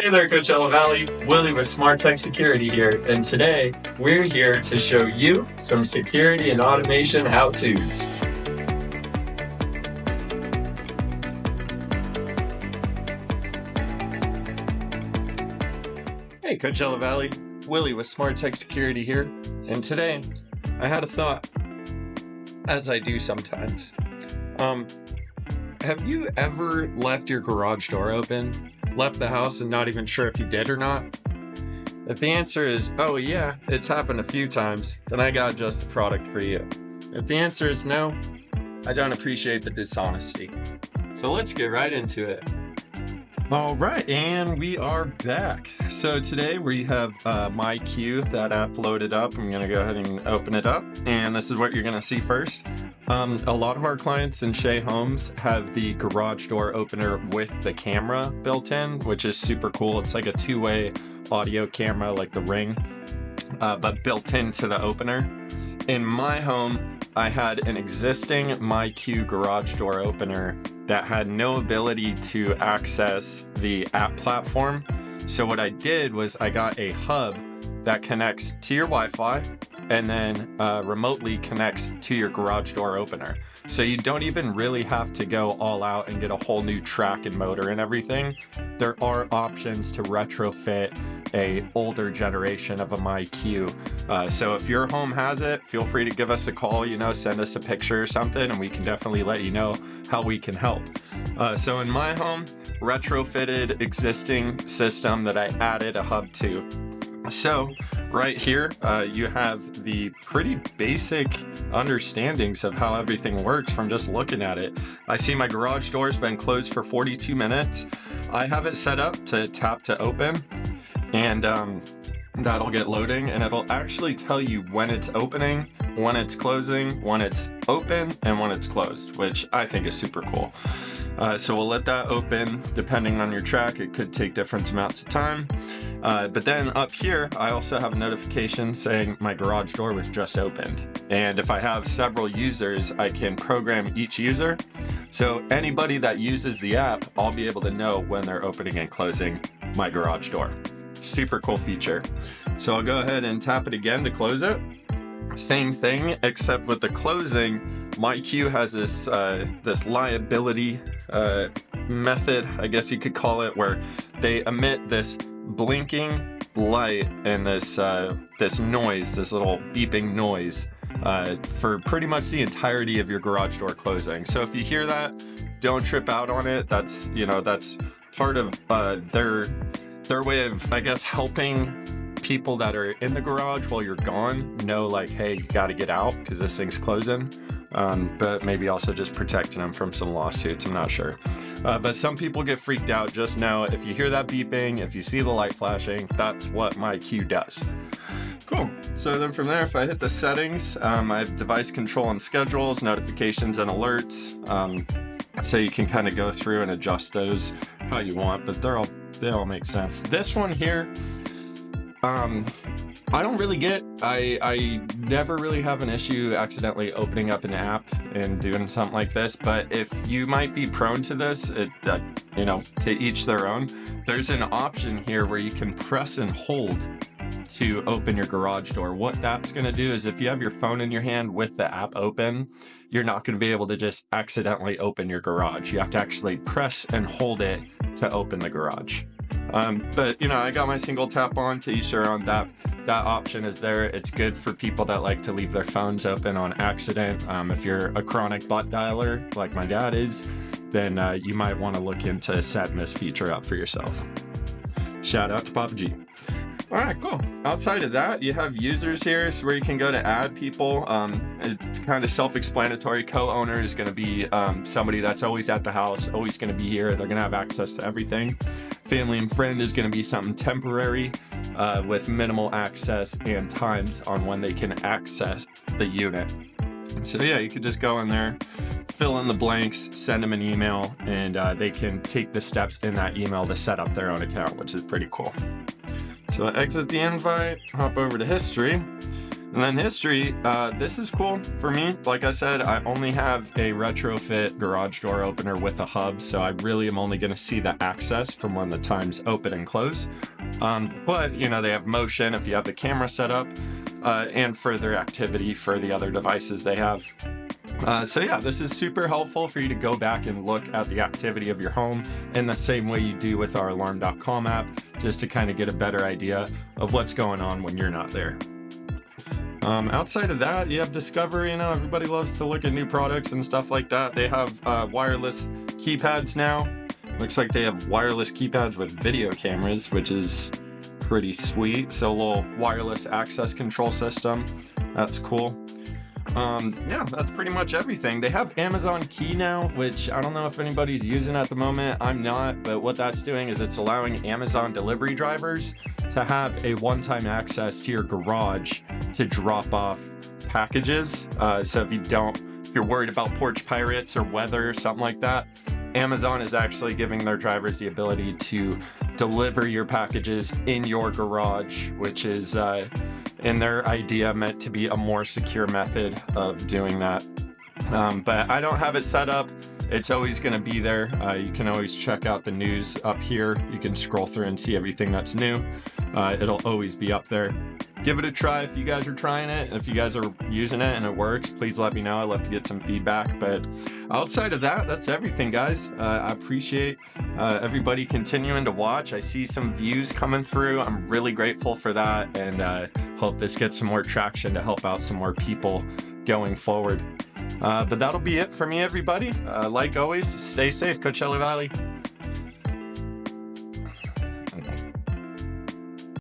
Hey there, Coachella Valley. Willie with Smart Tech Security here, and today we're here to show you some security and automation how-tos. Hey, Coachella Valley. Willie with Smart Tech Security here, and today I had a thought, as I do sometimes. Have you ever left your garage door open? Left the house and not even sure if you did or not? If the answer is, oh yeah, it's happened a few times, then I got just the product for you. If the answer is no, I don't appreciate the dishonesty. So let's get right into it. All right, and we are back. So today we have MyQ, that app loaded up. I'm gonna go ahead and open it up, and this is what you're gonna see first. A lot of our clients in Shea Homes have the garage door opener with the camera built in, which is super cool. It's like a two-way audio camera, like the Ring, but built into the opener. In my home, I had an existing MyQ garage door opener that had no ability to access the app platform. So what I did was I got a hub that connects to your Wi-Fi and then remotely connects to your garage door opener. So you don't even really have to go all out and get a whole new track and motor and everything. There are options to retrofit a older generation of a MyQ. So if your home has it, feel free to give us a call, send us a picture or something, and we can definitely let you know how we can help. So in my home, retrofitted existing system that I added a hub to. So right here, you have the pretty basic understandings of how everything works from just looking at it. I see my garage door's been closed for 42 minutes. I have it set up to tap to open, and that'll get loading, and it'll actually tell you when it's opening, when it's closing, when it's open, and when it's closed, which I think is super cool. So we'll let that open. Depending on your track, it could take different amounts of time. But then up here, I also have a notification saying my garage door was just opened. And if I have several users, I can program each user. So anybody that uses the app, I'll be able to know when they're opening and closing my garage door. Super cool feature. So I'll go ahead and tap it again to close it. Same thing, except with the closing, MyQ has this liability method, I guess you could call it, where they emit this blinking light and this noise, this little beeping noise, for pretty much the entirety of your garage door closing. So if you hear that, don't trip out on it. That's part of their way of, I guess, helping people that are in the garage while you're gone know, like, hey, you got to get out because this thing's closing. But maybe also just protecting them from some lawsuits, I'm not sure. But some people get freaked out. Just know, if you hear that beeping, if you see the light flashing, that's what MyQ does. Cool. So then from there, if I hit the settings, I have device control and schedules, notifications and alerts. So you can kind of go through and adjust those how you want, but they all make sense. This one here, I don't really get, I never really have an issue accidentally opening up an app and doing something like this, but if you might be prone to this, to each their own, there's an option here where you can press and hold to open your garage door. What that's going to do is, if you have your phone in your hand with the app open, you're not going to be able to just accidentally open your garage. You have to actually press and hold it to open the garage. But I got my single tap on, to each their own. That option is there. It's good for people that like to leave their phones open on accident. If you're a chronic butt dialer like my dad is, then you might want to look into setting this feature up for yourself. Shout out to Pop G. All right, cool. Outside of that, you have users here, so where you can go to add people. It's kind of self-explanatory. Co-owner is going to be somebody that's always at the house, always going to be here. They're going to have access to everything. Family and friend is going to be something temporary with minimal access and times on when they can access the unit. So yeah, you could just go in there, fill in the blanks, send them an email, and they can take the steps in that email to set up their own account, which is pretty cool. So I exit the invite, hop over to history. And then history, this is cool for me. Like I said, I only have a retrofit garage door opener with a hub, so I really am only going to see the access from when the times open and close. But, you know, they have motion if you have the camera set up, and further activity for the other devices they have. So yeah, this is super helpful for you to go back and look at the activity of your home in the same way you do with our alarm.com app, just to kind of get a better idea of what's going on when you're not there. Outside of that, you have Discovery. You know, everybody loves to look at new products and stuff like that. They have wireless keypads now. Looks like they have wireless keypads with video cameras, which is pretty sweet. So a little wireless access control system. That's cool. Yeah, that's pretty much everything. They have Amazon Key now, which I don't know if anybody's using at the moment. I'm not, but what that's doing is it's allowing Amazon delivery drivers to have a one-time access to your garage to drop off packages. So if you're worried about porch pirates or weather or something like that, Amazon is actually giving their drivers the ability to deliver your packages in your garage, which is in their idea meant to be a more secure method of doing that. But I don't have it set up. It's always going to be there. You can always check out the news up here. You can scroll through and see everything that's new. It'll always be up there. Give it a try if you guys are trying it. If you guys are using it and it works, please let me know. I'd love to get some feedback. But outside of that, that's everything, guys. I appreciate everybody continuing to watch. I see some views coming through. I'm really grateful for that, and hope this gets some more traction to help out some more people going forward. But that'll be it for me, everybody. Like always, stay safe, Coachella Valley.